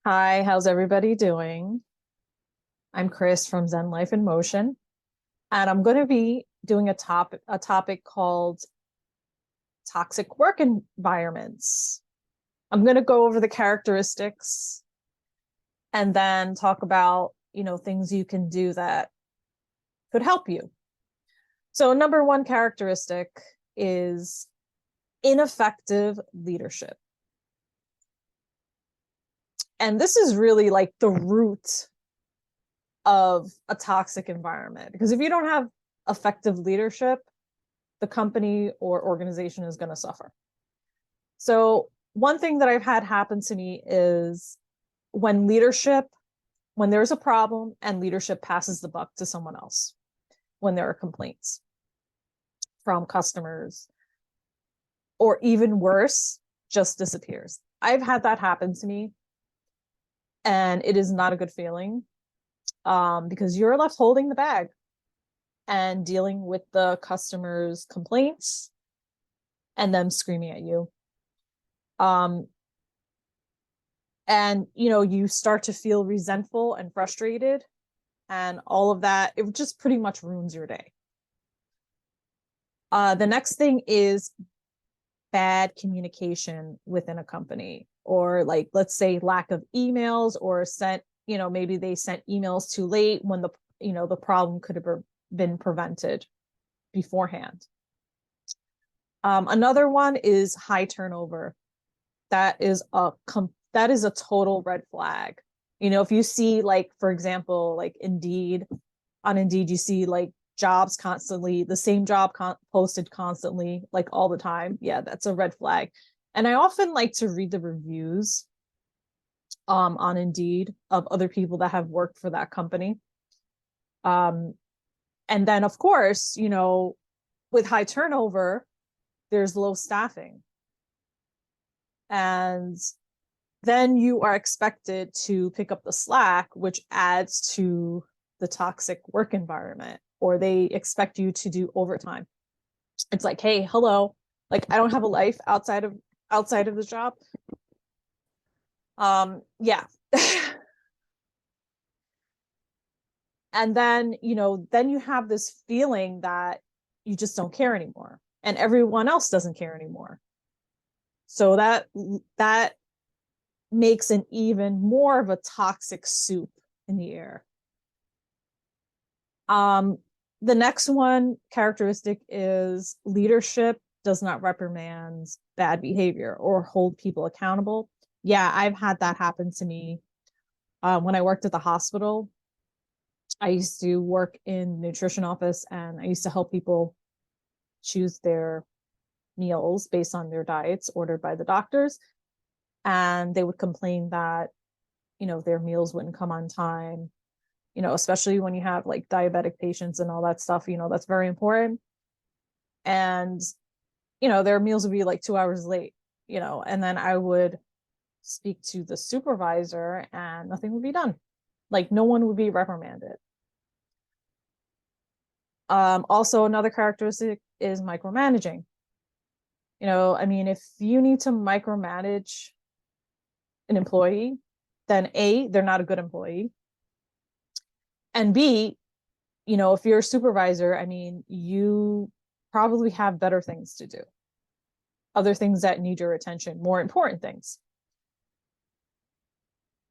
Hi, how's everybody doing? I'm Chris from Zen Life in Motion, and I'm going to be doing a topic called toxic work environments. I'm going to go over the characteristics and then talk about, things you can do that could help you. So, number one characteristic is ineffective leadership. And this is really like the root of a toxic environment because if you don't have effective leadership, the company or organization is going to suffer. So, one thing that I've had happen to me is when leadership, when there's a problem and leadership passes the buck to someone else, when there are complaints from customers, or even worse, just disappears. I've had that happen to me, and it is not a good feeling because you're left holding the bag and dealing with the customer's complaints and them screaming at you. Um, and you start to feel resentful and frustrated, and all of that, it just pretty much ruins your day. The next thing is bad communication within a company, or like, let's say, lack of emails, or maybe they sent emails too late when the problem could have been prevented beforehand. Another one is high turnover. That is a total red flag. If you see, like, for example, like on Indeed, you see like jobs constantly, the same job posted constantly, like all the time. Yeah, that's a red flag. And I often like to read the reviews on Indeed of other people that have worked for that company. Um, and then of course, with high turnover, there's low staffing. And then you are expected to pick up the slack, which adds to the toxic work environment, or they expect you to do overtime. It's like, hey, hello, like I don't have a life outside of the job. Yeah. And then, then you have this feeling that you just don't care anymore, and everyone else doesn't care anymore. So that makes an even more of a toxic soup in the air. Um, the next one characteristic is leadership does not reprimand bad behavior or hold people accountable. Yeah, I've had that happen to me. When I worked at the hospital, I used to work in the nutrition office, and I used to help people choose their meals based on their diets ordered by the doctors. And they would complain that, their meals wouldn't come on time, especially when you have like diabetic patients and all that stuff, that's very important. And, their meals would be like 2 hours late, and then I would speak to the supervisor and nothing would be done. Like no one would be reprimanded. Also, another characteristic is micromanaging. I mean, if you need to micromanage an employee, then A, they're not a good employee. And B, if you're a supervisor, I mean, you probably have better things to do, other things that need your attention, more important things.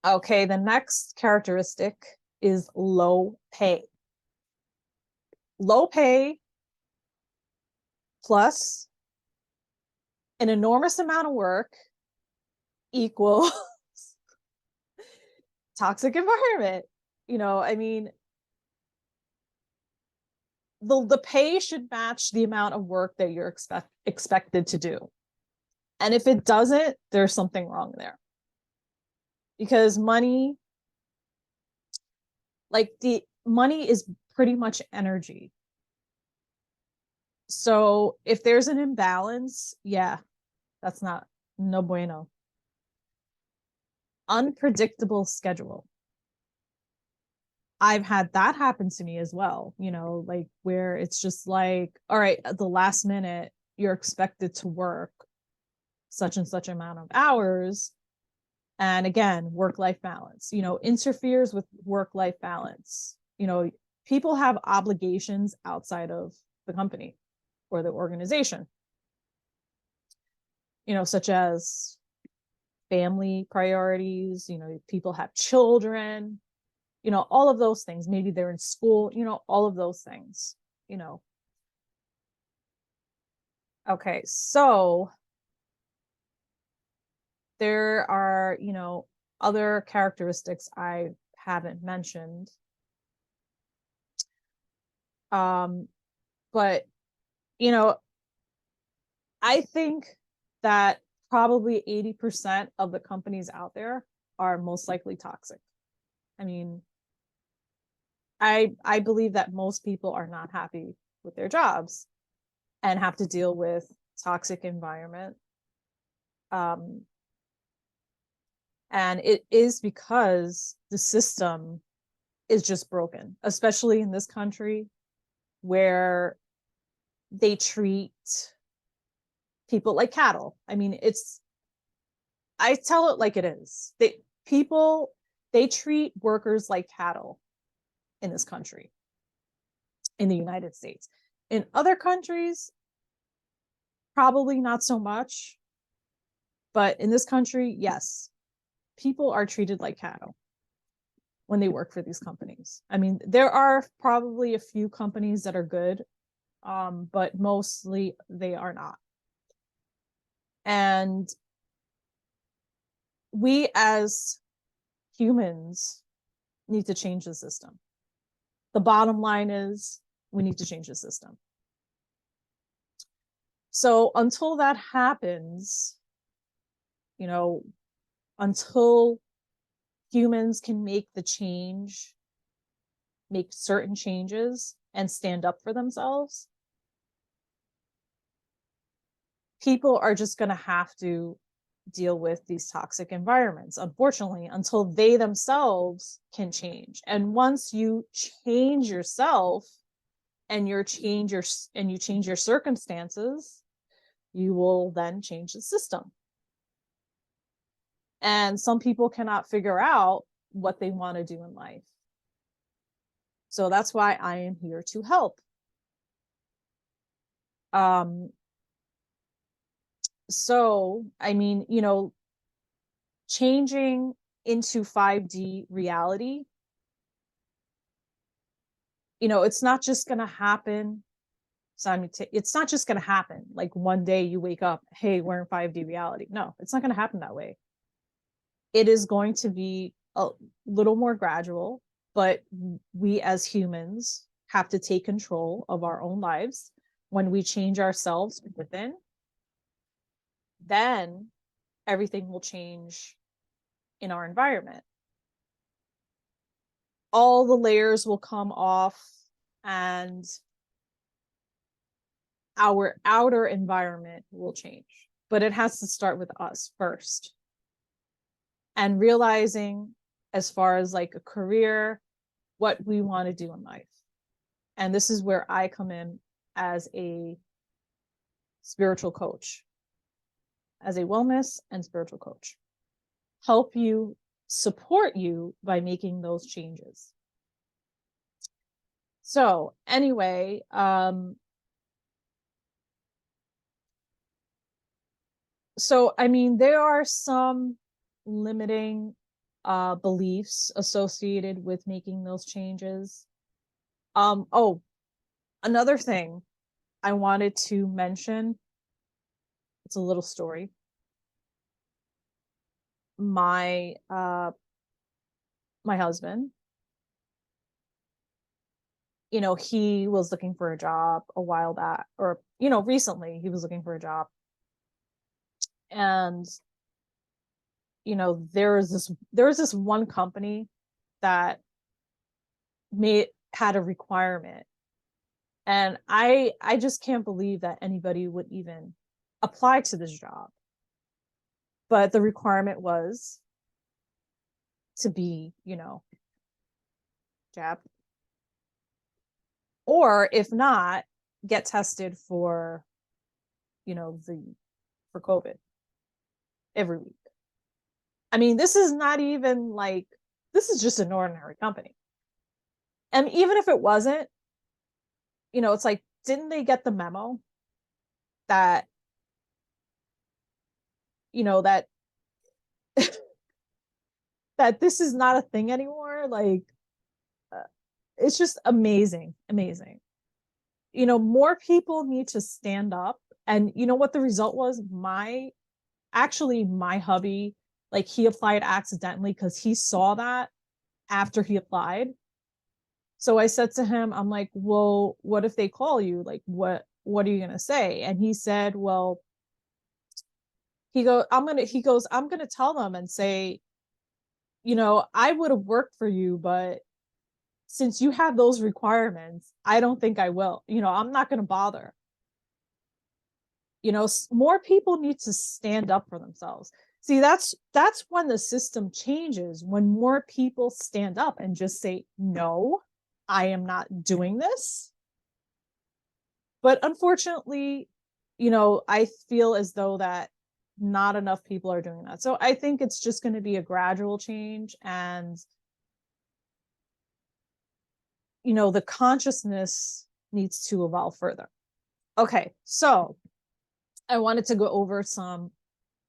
Okay, the next characteristic is low pay. Low pay plus an enormous amount of work equal toxic environment. I mean, the pay should match the amount of work that you're expected to do. And if it doesn't, there's something wrong there. Because the money is pretty much energy. So if there's an imbalance, yeah, that's not no bueno. Unpredictable schedule. I've had that happen to me as well, like where it's just like, all right, at the last minute, you're expected to work such and such amount of hours. And again, work-life balance, interferes with work-life balance. People have obligations outside of the company or the organization, such as family priorities, people have children, all of those things. Maybe they're in school, all of those things, Okay, so there are, other characteristics I haven't mentioned. But, I think that probably 80% of the companies out there are most likely toxic. I mean, I believe that most people are not happy with their jobs and have to deal with toxic environment. And it is because the system is just broken, especially in this country where they treat people like cattle. I mean, I tell it like it is. They treat workers like cattle in this country, in the United States. In other countries, probably not so much. But in this country, yes, people are treated like cattle when they work for these companies. I mean, there are probably a few companies that are good, but mostly they are not. And we as humans need to change the system. The bottom line is we need to change the system. So until that happens, until humans can make certain changes and stand up for themselves, people are just going to have to deal with these toxic environments, unfortunately, until they themselves can change. And once you change yourself and you change your circumstances, you will then change the system. And some people cannot figure out what they want to do in life. So that's why I am here to help. So, I mean, changing into 5D reality, it's not just going to happen. It's not just going to happen. Like one day you wake up, hey, we're in 5D reality. No, it's not going to happen that way. It is going to be a little more gradual, but we as humans have to take control of our own lives. When we change ourselves within, then everything will change in our environment. All the layers will come off and our outer environment will change. But it has to start with us first. And realizing, as far as like a career, what we want to do in life. And this is where I come in as a spiritual coach, as a wellness and spiritual coach. Help you, support you by making those changes. So anyway, so I mean, there are some limiting beliefs associated with making those changes. Oh, another thing I wanted to mention, it's a little story. My husband, he was looking for a job a while back, or recently he was looking for a job. And there was this one company that had a requirement, and I just can't believe that anybody would even apply to this job. But the requirement was to be, jabbed, or if not, get tested for, for COVID every week. I mean, this is not even like, this is just an ordinary company. And even if it wasn't, it's like, didn't they get the memo that, that that this is not a thing anymore? Like, uh, it's just amazing, amazing. More people need to stand up. And you know what the result was? My hubby, like, he applied accidentally because he saw that after he applied. So I said to him, I'm like, well, what if they call you? Like, what are you gonna say? And he said, well, he goes, I'm gonna tell them and say, I would have worked for you, but since you have those requirements, I don't think I will. I'm not gonna bother. More people need to stand up for themselves. See, that's when the system changes, when more people stand up and just say, no, I am not doing this. But unfortunately, I feel as though that not enough people are doing that. So I think it's just going to be a gradual change, and the consciousness needs to evolve further. Okay, so I wanted to go over some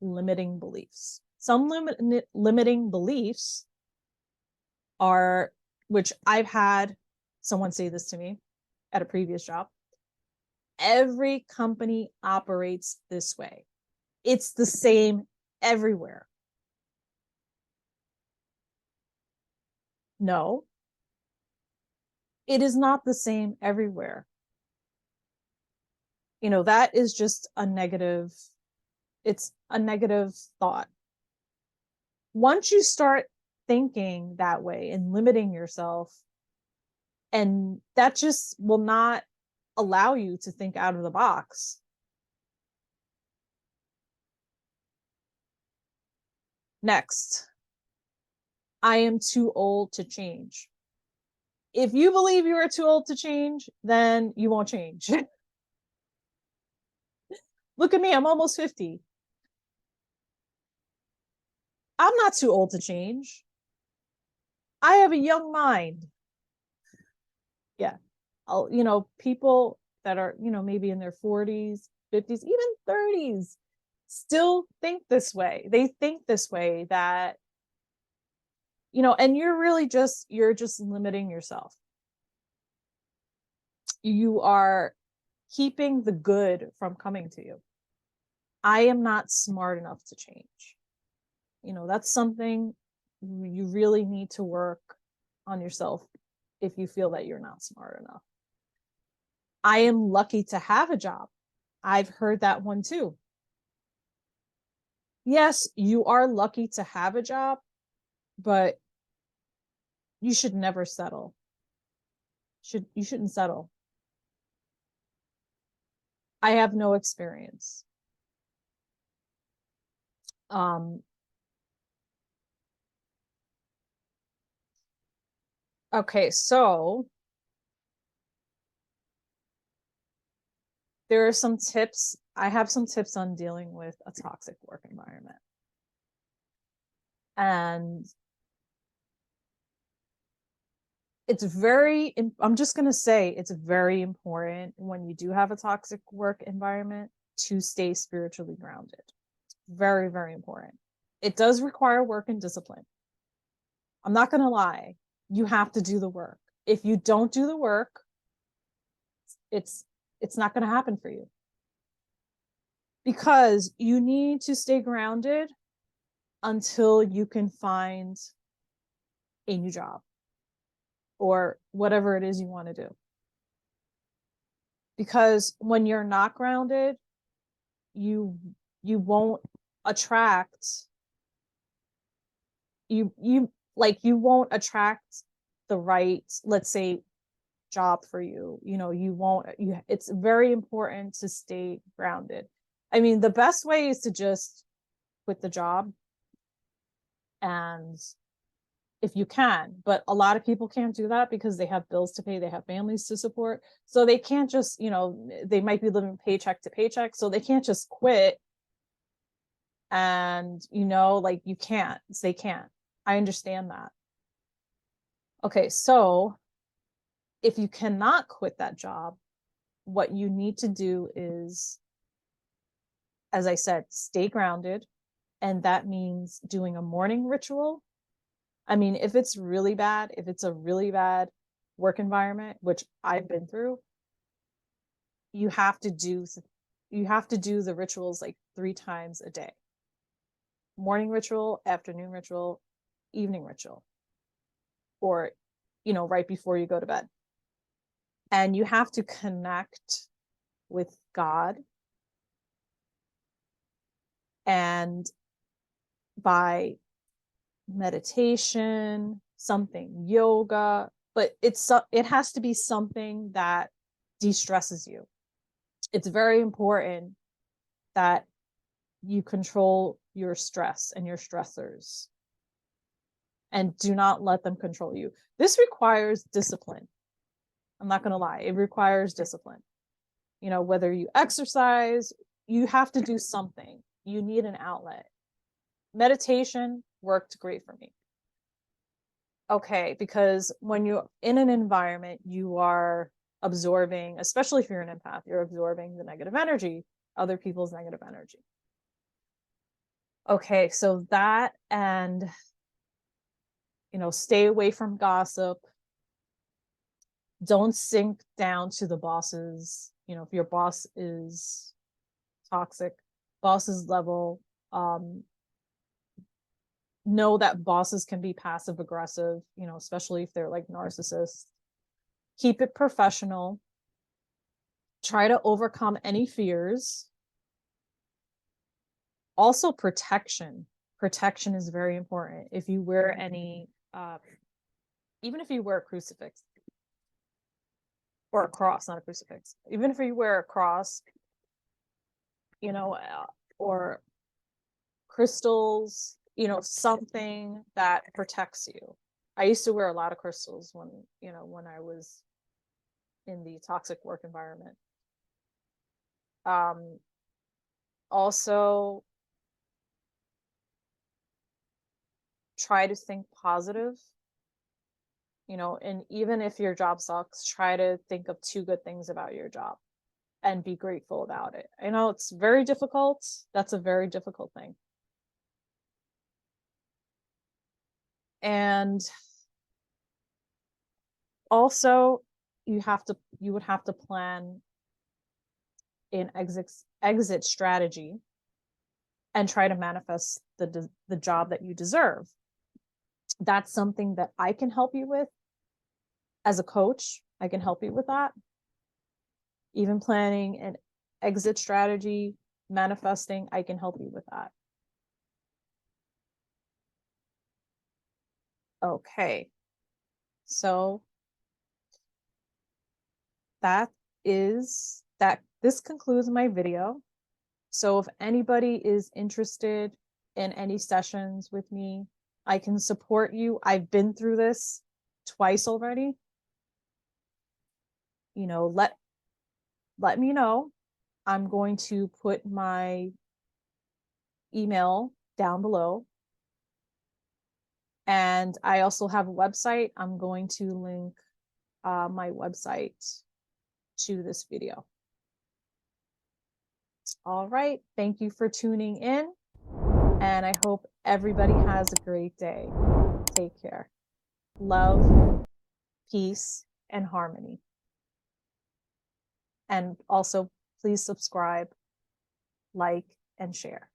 limiting beliefs. Some limiting beliefs are, which I've had someone say this to me at a previous job. Every company operates this way. It's the same everywhere. No, it is not the same everywhere. That is just it's a negative thought. Once you start thinking that way and limiting yourself, and that just will not allow you to think out of the box. Next, I am too old to change. If you believe you are too old to change, then you won't change. Look at me, I'm almost 50. I'm not too old to change. I have a young mind. Yeah. People that are, maybe in their 40s, 50s, even 30s still think this way. They think this way that, and you're just limiting yourself. You are keeping the good from coming to you. I am not smart enough to change. That's something you really need to work on yourself if you feel that you're not smart enough. I am lucky to have a job. I've heard that one too. Yes, you are lucky to have a job, but you should never settle. You shouldn't settle. I have no experience. Um, okay, so there are some tips. I have some tips on dealing with a toxic work environment. And I'm just going to say it's very important when you do have a toxic work environment to stay spiritually grounded. Very, very important. It does require work and discipline. I'm not going to lie. You have to do the work. If you don't do the work, it's not going to happen for you, because you need to stay grounded until you can find a new job or whatever it is you want to do. Because when you're not grounded, you won't attract you won't attract the right, let's say, job for you. It's very important to stay grounded. I mean, the best way is to just quit the job, and if you can, but a lot of people can't do that because they have bills to pay, they have families to support, so they can't just, they might be living paycheck to paycheck, so they can't just quit And, you know, like you can't, they can't. I understand that. Okay, so if you cannot quit that job, what you need to do is, as I said, stay grounded. And that means doing a morning ritual. I mean, if it's really bad, if it's a really bad work environment, which I've been through, you have to do the rituals like 3 times a day. Morning ritual, afternoon ritual, evening ritual, or, you know, right before you go to bed. And you have to connect with God, and by meditation, something, yoga, but it has to be something that de-stresses you. It's very important that you control your stress and your stressors, and do not let them control you. This requires discipline. I'm not going to lie, it requires discipline. You know, whether you exercise, you have to do something. You need an outlet. Meditation worked great for me. Okay, because when you're in an environment, you are absorbing, especially if you're an empath, you're absorbing the negative energy, other people's negative energy. Okay, so that, and, you know, stay away from gossip. Don't sink down to the bosses. You know, if your boss is toxic, boss's level, know that bosses can be passive aggressive, you know, especially if they're like narcissists. Keep it professional. Try to overcome any fears. Also, protection. Protection is very important. If you wear any, even if you wear a crucifix or a cross, not a crucifix, even if you wear a cross, you know, or crystals, you know, something that protects you. I used to wear a lot of crystals when, you know, when I was in the toxic work environment. Also, try to think positive, you know, and even if your job sucks, try to think of 2 good things about your job and be grateful about it. I know it's very difficult. That's a very difficult thing. And also, you would have to plan an exit strategy and try to manifest the job that you deserve. That's something that I can help you with as a coach. I can help you with that. Even planning an exit strategy, manifesting, I can help you with that. Okay, so this concludes my video. So if anybody is interested in any sessions with me, I can support you. I've been through this twice already. You know, let me know. I'm going to put my email down below. And I also have a website. I'm going to link my website to this video. All right. Thank you for tuning in. And I hope everybody has a great day. Take care. Love, peace, and harmony. And also, please subscribe, like, and share.